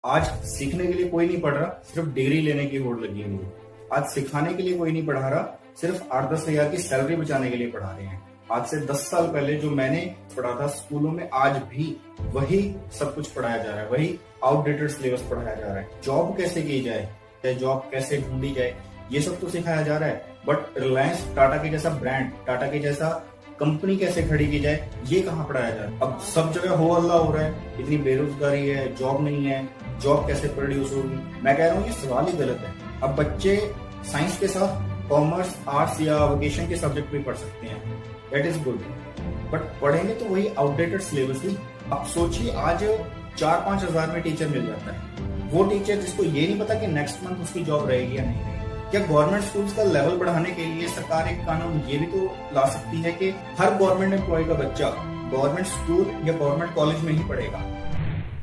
आज सीखने के लिए कोई नहीं पढ़ रहा, सिर्फ डिग्री लेने की होड़ लगी हुई है। आज सिखाने के लिए कोई नहीं पढ़ा रहा, सिर्फ 8-10 हजार की सैलरी बचाने के लिए पढ़ा रहे हैं। आज से 10 साल पहले जो मैंने पढ़ा था स्कूलों में, आज भी वही सब कुछ पढ़ाया जा रहा है, वही आउटडेटेड सिलेबस पढ़ाया जा रहा है। जॉब कैसे की जाए, जॉब कैसे ढूंढी जाए, ये सब तो सिखाया जा रहा है। बट रिलायंस टाटा के जैसा ब्रांड, टाटा के जैसा कंपनी कैसे खड़ी की जाए, ये कहाँ पढ़ाया जा रहा है। अब सब जगह हो हल्ला हो रहा है, इतनी बेरोजगारी है, जॉब नहीं है, जॉब कैसे प्रोड्यूस होगी। मैं कह रहा हूँ ये सवाल ही गलत है। अब बच्चे साइंस के साथ कॉमर्स, आर्ट्स या वोकेशन के सब्जेक्ट भी पढ़ सकते हैं, दैट इज गुड, बट पढ़ेंगे तो वही आउटडेटेड सिलेबस ही। अब सोचिए, आज 4-5 हजार में टीचर मिल जाता है। वो टीचर जिसको ये नहीं पता कि नेक्स्ट मंथ उसकी जॉब रहेगी या नहीं रहेगी। क्या गवर्नमेंट स्कूल्स का लेवल बढ़ाने के लिए सरकार एक कानून ये भी तो ला सकती है कि हर गवर्नमेंट एम्प्लॉय का बच्चा गवर्नमेंट स्कूल या गवर्नमेंट कॉलेज में ही पढ़ेगा।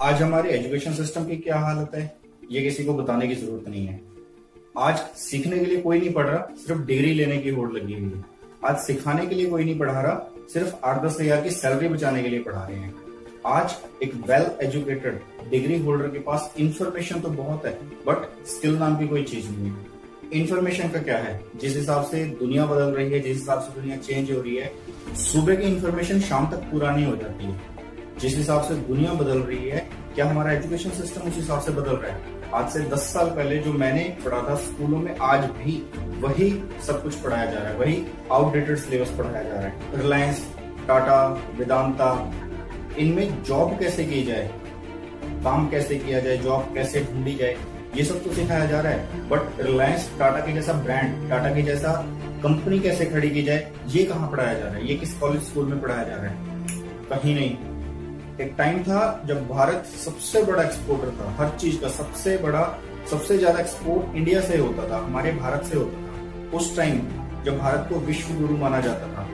आज हमारे एजुकेशन सिस्टम की क्या हालत है, ये किसी को बताने की जरूरत नहीं है। आज सीखने के लिए कोई नहीं पढ़ रहा, सिर्फ डिग्री लेने की होड़ लगी हुई है। आज सिखाने के लिए कोई नहीं पढ़ा रहा, सिर्फ 8-10 हजार की सैलरी बचाने के लिए पढ़ा रहे हैं। आज एक वेल एजुकेटेड डिग्री होल्डर के पास इंफॉर्मेशन तो बहुत है, बट स्किल नाम की कोई चीज नहीं है। इंफॉर्मेशन का क्या है, जिस हिसाब से दुनिया बदल रही है, जिस हिसाब से दुनिया चेंज हो रही है, सुबह की इंफॉर्मेशन शाम तक पुरानी हो जाती है। जिस हिसाब से दुनिया बदल रही है, क्या हमारा एजुकेशन सिस्टम उस हिसाब से बदल रहा है। आज से 10 साल पहले जो मैंने पढ़ा था स्कूलों में, आज भी वही सब कुछ पढ़ाया जा रहा है, वही आउटडेटेड सिलेबस पढ़ाया जा रहा है। रिलायंस, टाटा, वेदांता, इनमें जॉब कैसे की जाए, काम कैसे किया जाए, जॉब कैसे ढूंढी जाए, ये सब तो सिखाया जा रहा है। बट रिलायंस टाटा के जैसा ब्रांड, टाटा के जैसा कंपनी कैसे खड़ी की जाए, ये कहाँ पढ़ाया जा रहा है, ये किस कॉलेज स्कूल में पढ़ाया जा रहा है? कहीं नहीं। एक टाइम था जब भारत सबसे बड़ा एक्सपोर्टर था, हर चीज का सबसे बड़ा, सबसे ज्यादा एक्सपोर्ट इंडिया से होता था, हमारे भारत से होता था। उस टाइम जब भारत को विश्व गुरु माना जाता था,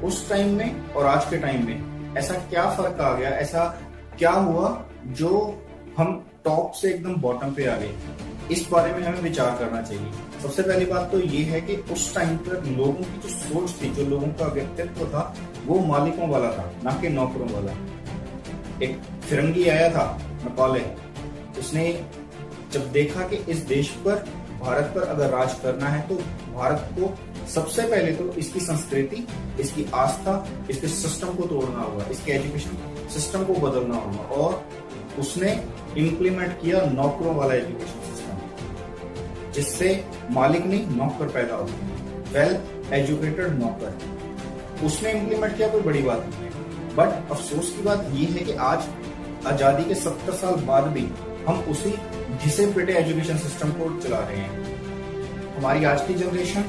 उस टाइम में और आज के टाइम में ऐसा क्या फर्क आ गया, ऐसा क्या हुआ जो हम टॉप से एकदम बॉटम पे आ गए? इस बारे में हमें विचार करना चाहिए। सबसे पहली बात तो ये है कि उस टाइम पर लोगों की जो सोच थी, जो लोगों का व्यक्तित्व था, वो मालिकों वाला था, ना कि नौकरों वाला। एक फिरंगी आया था मैकॉले, उसने जब देखा कि इस देश पर, भारत पर अगर राज करना है तो भारत को सबसे पहले तो इसकी संस्कृति, इसकी आस्था, इसके सिस्टम को तोड़ना होगा, इसके एजुकेशन सिस्टम को बदलना होगा। और उसने इम्प्लीमेंट किया नौकरों वाला एजुकेशन सिस्टम, जिससे मालिक नहीं नौकर पैदा होते हैं, वेल एजुकेटेड नौकर। उसने इम्प्लीमेंट किया, कोई बड़ी बात नहीं है। बट अफसोस की बात यह है कि आज आजादी के 70 साल बाद भी हम उसी घिसे पिटे एजुकेशन सिस्टम को चला रहे हैं। हमारी आज की जनरेशन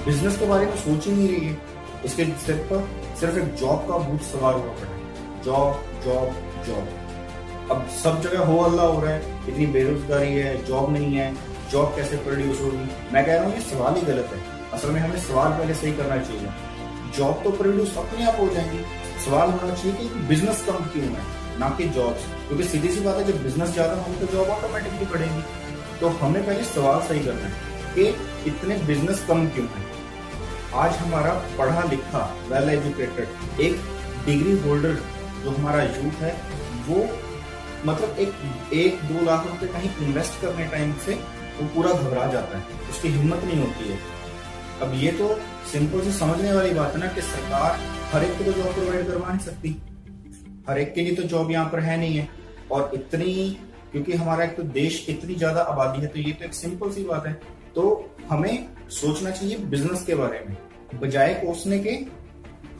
बिजनेस के बारे में सोच ही नहीं रही है। इसके सिर पर सिर्फ एक जॉब का भूत सवार हुआ पड़ा है, जॉब जॉब जॉब। अब सब जगह हो हल्ला हो रहा है, इतनी बेरोजगारी है, जॉब नहीं है, जॉब कैसे प्रोड्यूस होगी। मैं कह रहा हूँ ये सवाल ही गलत है। असल में हमें सवाल पहले सही करना चाहिए। जॉब तो प्रोड्यूस अपने आप हो जाएंगी, सवाल होना चाहिए कि बिजनेस कम क्यों है, ना कि जॉब्स। क्योंकि सीधी सी बात है, जब बिजनेस ज्यादा होंगे तो जॉब ऑटोमेटिकली बढ़ेगी। तो हमें पहले सवाल सही करना है कि इतने बिजनेस कम क्यों है। आज हमारा पढ़ा लिखा, वेल एजुकेटेड, एक डिग्री होल्डर जो हमारा यूथ है, वो मतलब 1-2 लाख रुपए कहीं इन्वेस्ट करने टाइम से वो पूरा घबरा जाता है, उसकी हिम्मत नहीं होती है। अब ये तो सिंपल सी समझने वाली बात है ना कि सरकार हर एक को तो जॉब प्रोवाइड करवा नहीं सकती, हर एक के लिए तो जॉब यहाँ पर है नहीं है। और इतनी, क्योंकि हमारा एक तो देश इतनी ज्यादा आबादी है, तो ये तो एक सिंपल सी बात है। तो हमें सोचना चाहिए बिजनेस के बारे में, बजाय कोसने के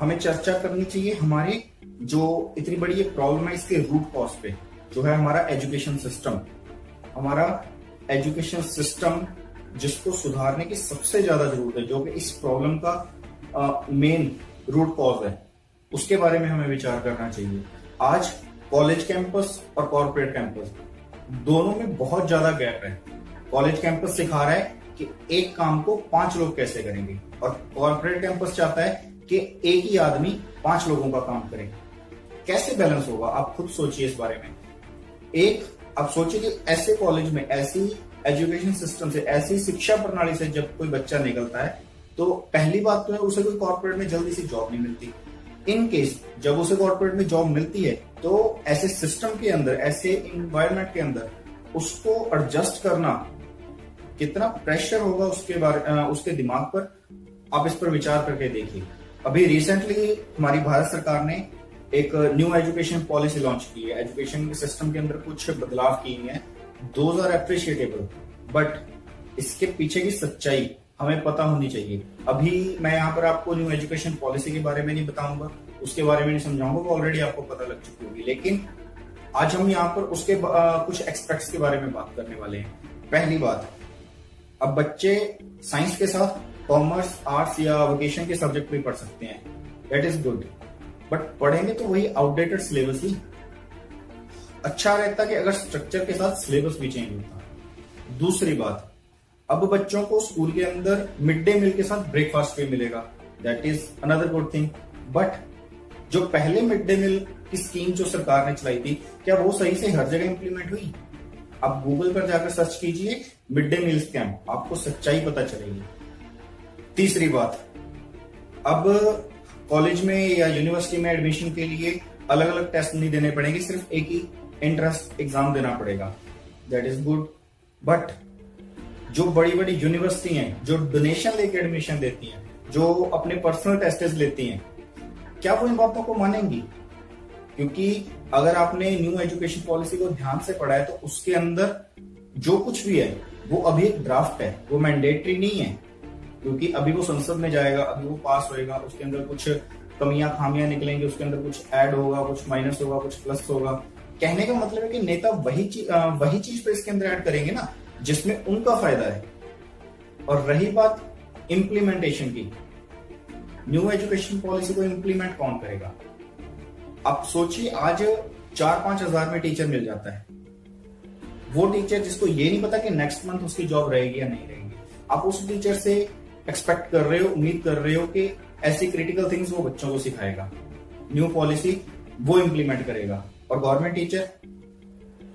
हमें चर्चा करनी चाहिए हमारी जो इतनी बड़ी ये प्रॉब्लम है, इसके रूट कॉज पे, जो है हमारा एजुकेशन सिस्टम। हमारा एजुकेशन सिस्टम जिसको सुधारने की सबसे ज्यादा जरूरत है, जो कि इस प्रॉब्लम का मेन रूट कॉज है, उसके बारे में हमें विचार करना चाहिए। आज कॉलेज कैंपस और कॉर्पोरेट कैंपस दोनों में बहुत ज्यादा गैप है। कॉलेज कैंपस सिखा रहा है कि एक काम को 5 लोग कैसे करेंगे, और कॉर्पोरेट कैंपस चाहता है कि एक ही आदमी 5 लोगों का काम करे। कैसे बैलेंस होगा, आप खुद सोचिए इस बारे में। आप सोचिए कि ऐसे कॉलेज में, ऐसी एजुकेशन सिस्टम से, ऐसी शिक्षा प्रणाली से जब कोई बच्चा निकलता है, तो पहली बात तो है उसे कोई कॉर्पोरेट में जल्दी से जॉब नहीं मिलती। इन केस जब उसे कॉर्पोरेट में जॉब मिलती है तो ऐसे सिस्टम के अंदर, ऐसे इन्वायरमेंट के अंदर उसको एडजस्ट करना कितना प्रेशर होगा उसके दिमाग पर, आप इस पर विचार करके देखिए। अभी रिसेंटली हमारी भारत सरकार ने एक न्यू एजुकेशन पॉलिसी लॉन्च की है। एजुकेशन के सिस्टम के अंदर कुछ बदलाव किए हैं, दोज आर एप्रिशिएटेबल, बट इसके पीछे की सच्चाई हमें पता होनी चाहिए। अभी मैं यहाँ पर आपको न्यू एजुकेशन पॉलिसी के बारे में नहीं बताऊंगा, उसके बारे में नहीं समझाऊंगा, वो ऑलरेडी आपको पता लग चुकी होगी। लेकिन आज हम यहाँ पर उसके कुछ एक्सपेक्ट्स के बारे में बात करने वाले हैं। पहली बात, अब बच्चे साइंस के साथ कॉमर्स, आर्ट्स या वोकेशन के सब्जेक्ट भी पढ़ सकते हैं, दैट इज गुड, बट पढ़ेंगे तो वही आउटडेटेड सिलेबस ही। अच्छा रहता कि अगर स्ट्रक्चर के साथ सिलेबस भी चेंज होता। दूसरी बात, अब बच्चों को स्कूल के अंदर मिड डे मील के साथ ब्रेकफास्ट भी मिलेगा, that is another good thing. But जो पहले मिड डे मील की स्कीम जो सरकार ने चलाई थी, क्या वो सही से हर जगह इंप्लीमेंट हुई? आप गूगल पर जाकर सर्च कीजिए मिड डे मील स्कैम, आपको सच्चाई पता चलेगी। तीसरी बात, अब कॉलेज में या यूनिवर्सिटी में एडमिशन के लिए अलग अलग टेस्ट नहीं देने पड़ेंगे, सिर्फ एक ही एंट्रेंस एग्जाम देना पड़ेगा, दैट इज गुड। बट जो बड़ी बड़ी यूनिवर्सिटी हैं, जो डोनेशन लेके एडमिशन देती हैं, जो अपने पर्सनल टेस्टेस लेती हैं, क्या वो इन बातों को मानेंगी? क्योंकि अगर आपने न्यू एजुकेशन पॉलिसी को ध्यान से पढ़ा है तो उसके अंदर जो कुछ भी है वो अभी एक ड्राफ्ट है, वो मैंडेटरी नहीं है, क्योंकि अभी वो संसद में जाएगा, अभी वो पास होएगा, उसके अंदर कुछ कमियां खामियां निकलेंगी, उसके अंदर कुछ ऐड होगा, कुछ माइनस होगा, कुछ प्लस होगा। कहने का मतलब है कि नेता वही चीज पे इसके अंदर ऐड करेंगे ना जिसमें उनका फायदा है। और रही बात इंप्लीमेंटेशन की, न्यू एजुकेशन पॉलिसी को इंप्लीमेंट कौन करेगा? आप सोचिए, आज 4-5 हजार में टीचर मिल जाता है, वो टीचर जिसको ये नहीं पता कि नेक्स्ट मंथ उसकी जॉब रहेगी या नहीं रहेगी। आप उस टीचर से एक्सपेक्ट कर रहे हो, उम्मीद कर रहे हो कि ऐसी क्रिटिकल थिंग्स वो बच्चों को सिखाएगा, न्यू पॉलिसी वो इंप्लीमेंट करेगा। और government teacher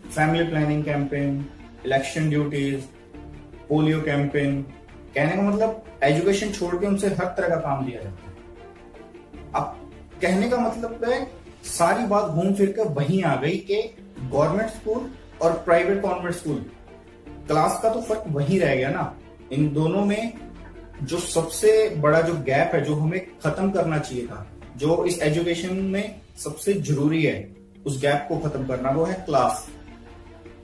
family planning campaign, election duties, polio campaign, कहने का मतलब एजुकेशन छोड़ के उनसे हर तरह का काम दिया जाता है। अब कहने का मतलब है सारी बात घूम फिर कर वहीं आ गई कि गवर्नमेंट स्कूल और प्राइवेट कॉन्वेंट स्कूल, क्लास का तो फर्क वहीं रह गया ना। इन दोनों में जो सबसे बड़ा जो गैप है, जो हमें खत्म करना चाहिए था, जो इस एजुकेशन में सबसे जरूरी है, उस गैप को खत्म करना, वो है क्लास।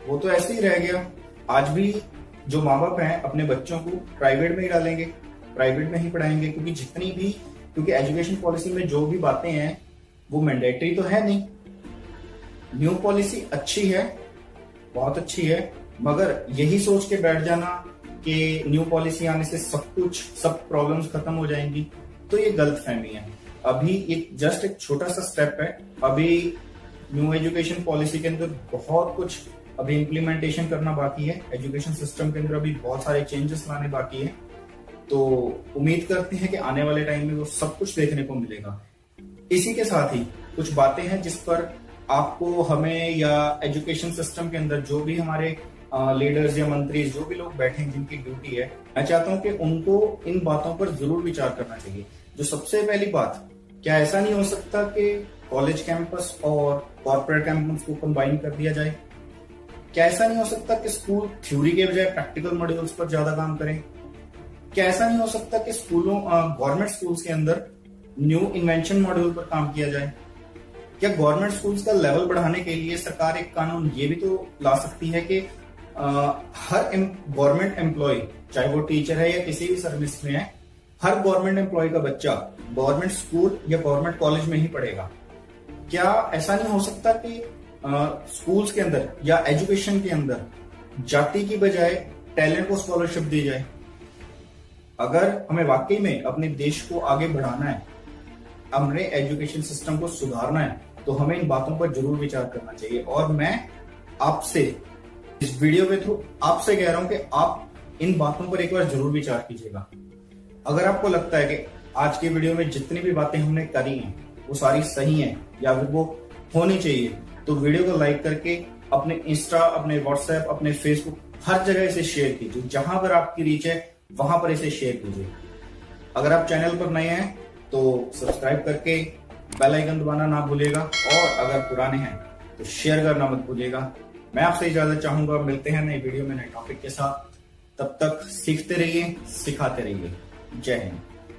वो तो ऐसे ही रह गया। आज भी जो माँ बाप हैं अपने बच्चों को प्राइवेट में ही डालेंगे, प्राइवेट में ही पढ़ाएंगे, क्योंकि एजुकेशन पॉलिसी में जो भी बातें हैं वो मैंडेटरी तो है नहीं। न्यू पॉलिसी अच्छी है, बहुत अच्छी है, मगर यही सोच के बैठ जाना कि न्यू पॉलिसी आने से सब प्रॉब्लम्स खत्म हो जाएंगी, तो ये गलतफहमी है। अभी ये जस्ट एक छोटा सा स्टेप है। अभी न्यू एजुकेशन पॉलिसी के अंदर बहुत कुछ अभी इम्प्लीमेंटेशन करना बाकी है, एजुकेशन सिस्टम के अंदर अभी बहुत सारे चेंजेस लाने बाकी है। तो उम्मीद करते हैं कि आने वाले टाइम में वो सब कुछ देखने को मिलेगा। इसी के साथ ही कुछ बातें हैं जिस पर आपको, हमें या एजुकेशन सिस्टम के अंदर जो भी हमारे लीडर्स या मंत्री, जो भी लोग बैठे हैं जिनकी ड्यूटी है, मैं चाहता हूं कि उनको इन बातों पर जरूर विचार करना चाहिए। जो सबसे पहली बात, क्या ऐसा नहीं हो सकता कि कॉलेज कैंपस और कॉर्पोरेट कैंपस को कंबाइन कर दिया जाए? क्या ऐसा नहीं हो सकता कि स्कूल थ्योरी के बजाय प्रैक्टिकल मॉड्यूल्स पर ज्यादा काम करें? क्या ऐसा नहीं हो सकता कि गवर्नमेंट स्कूल्स के अंदर न्यू इन्वेंशन मॉड्यूल पर काम किया जाए? क्या गवर्नमेंट स्कूल्स का लेवल बढ़ाने के लिए सरकार एक कानून ये भी तो ला सकती है कि हर गवर्नमेंट एम्प्लॉय, चाहे वो टीचर है या किसी भी सर्विस में है, हर गवर्नमेंट एम्प्लॉय का बच्चा गवर्नमेंट स्कूल या गवर्नमेंट कॉलेज में ही पढ़ेगा? क्या ऐसा नहीं हो सकता कि स्कूल्स के अंदर या एजुकेशन के अंदर जाति की बजाय टैलेंट को स्कॉलरशिप दी जाए? अगर हमें वाकई में अपने देश को आगे बढ़ाना है, हमने एजुकेशन सिस्टम को सुधारना है, तो हमें इन बातों पर जरूर विचार करना चाहिए। और मैं आपसे इस वीडियो के थ्रू आपसे कह रहा हूं कि आप इन बातों पर एक बार जरूर विचार कीजिएगा। अगर आपको लगता है कि आज की वीडियो में जितनी भी बातें हमने करी हैं वो सारी सही हैं या फिर वो होनी चाहिए, तो वीडियो को लाइक करके अपने इंस्टा, अपने व्हाट्सएप, अपने फेसबुक, हर जगह इसे शेयर कीजिए। जहां पर आपकी रीच है वहां पर इसे शेयर कीजिए। अगर आप चैनल पर नए हैं तो सब्सक्राइब करके बेल आइकन दबाना ना भूलिएगा, और अगर पुराने हैं तो शेयर करना मत भूलिएगा। मैं आपसे इजाजत चाहूंगा, मिलते हैं नई वीडियो में नए टॉपिक के साथ। तब तक सीखते रहिए, सिखाते रहिए। जय हिंद।